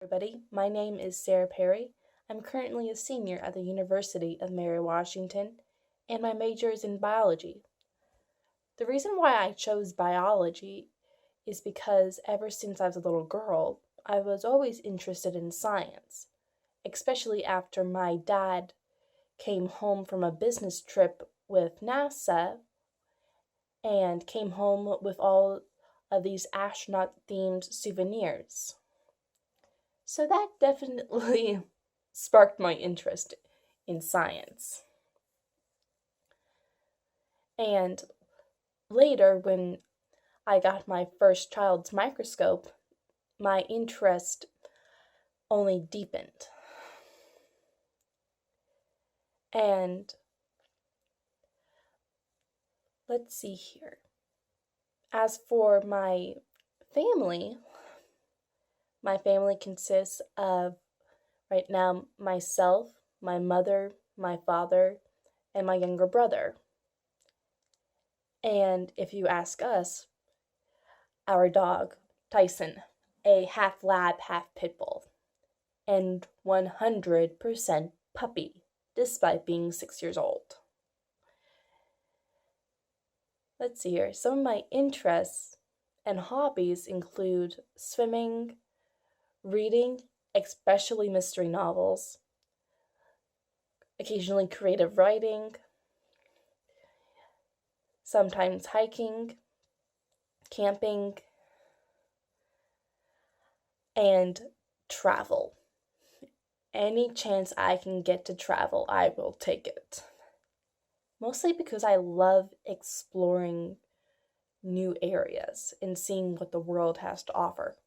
Everybody. My name is Sarah Perry. I'm currently a senior at the University of Mary Washington, and my major is in biology. The reason why I chose biology is because ever since I was a little girl, I was always interested in science, especially after my dad came home from a business trip with NASA and came home with all of these astronaut themed souvenirs. So that definitely sparked my interest in science. And later, when I got my first child's microscope, my interest only deepened. And let's see here. As for my family consists of right now myself, my mother, my father, and my younger brother. And if you ask us, our dog, Tyson, a half lab, half pit bull, and 100% puppy, despite being 6 years old. Let's see here. Some of my interests and hobbies include swimming, reading, especially mystery novels, occasionally creative writing, sometimes hiking, camping, and travel. Any chance I can get to travel, I will take it. Mostly because I love exploring new areas and seeing what the world has to offer.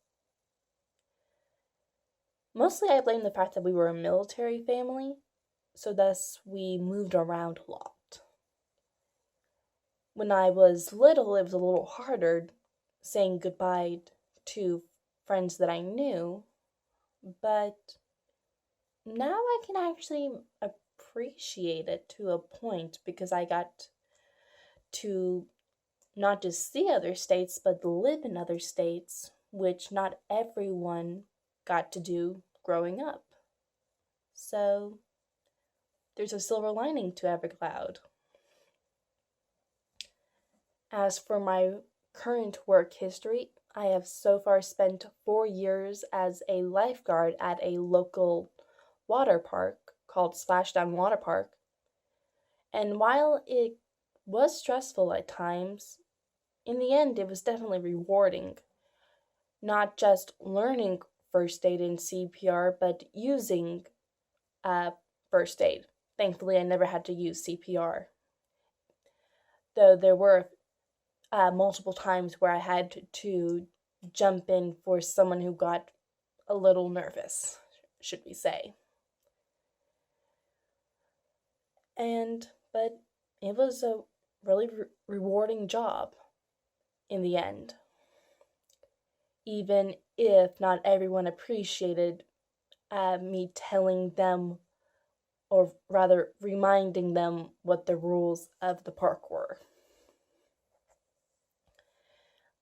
Mostly I blame the fact that we were a military family, so thus we moved around a lot. When I was little, it was a little harder saying goodbye to friends that I knew, but now I can actually appreciate it to a point because I got to not just see other states, but live in other states, which not everyone got to do growing up. So there's a silver lining to every cloud. As for my current work history, I have so far spent 4 years as a lifeguard at a local water park called Splashdown Water Park. And while it was stressful at times, in the end it was definitely rewarding. Not just learning first aid and CPR, but using first aid. Thankfully, I never had to use CPR. Though there were multiple times where I had to jump in for someone who got a little nervous, should we say. But it was a really rewarding job in the end. Even if not everyone appreciated me telling them, or rather reminding them what the rules of the park were.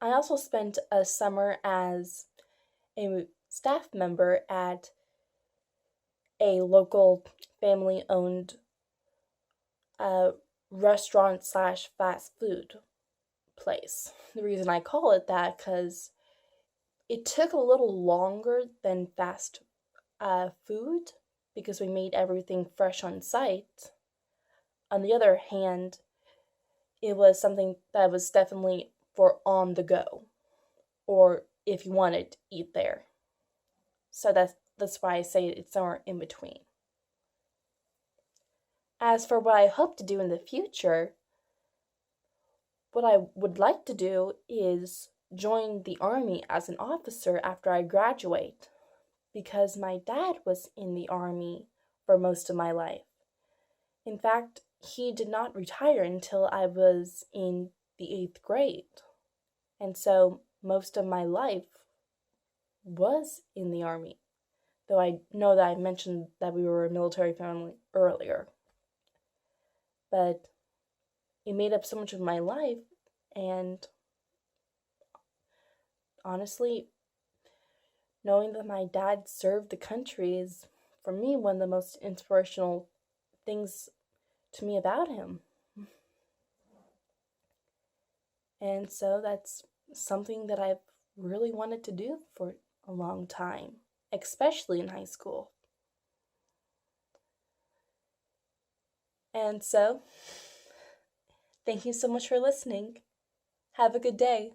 I also spent a summer as a staff member at a local family-owned restaurant slash fast food place. The reason I call it that because it took a little longer than fast food because we made everything fresh on site. On the other hand, it was something that was definitely for on the go, or if you wanted to eat there. So that's why I say it's somewhere in between. As for what I hope to do in the future, what I would like to do is join the army as an officer after I graduate, because my dad was in the army for most of my life. In fact, he did not retire until I was in the 8th grade. And so most of my life was in the army, though I know that I mentioned that we were a military family earlier. But it made up so much of my life, and honestly, Knowing that my dad served the country is, for me, one of the most inspirational things to me about him. And so that's something that I've really wanted to do for a long time, especially in high school. And so, thank you so much for listening. Have a good day.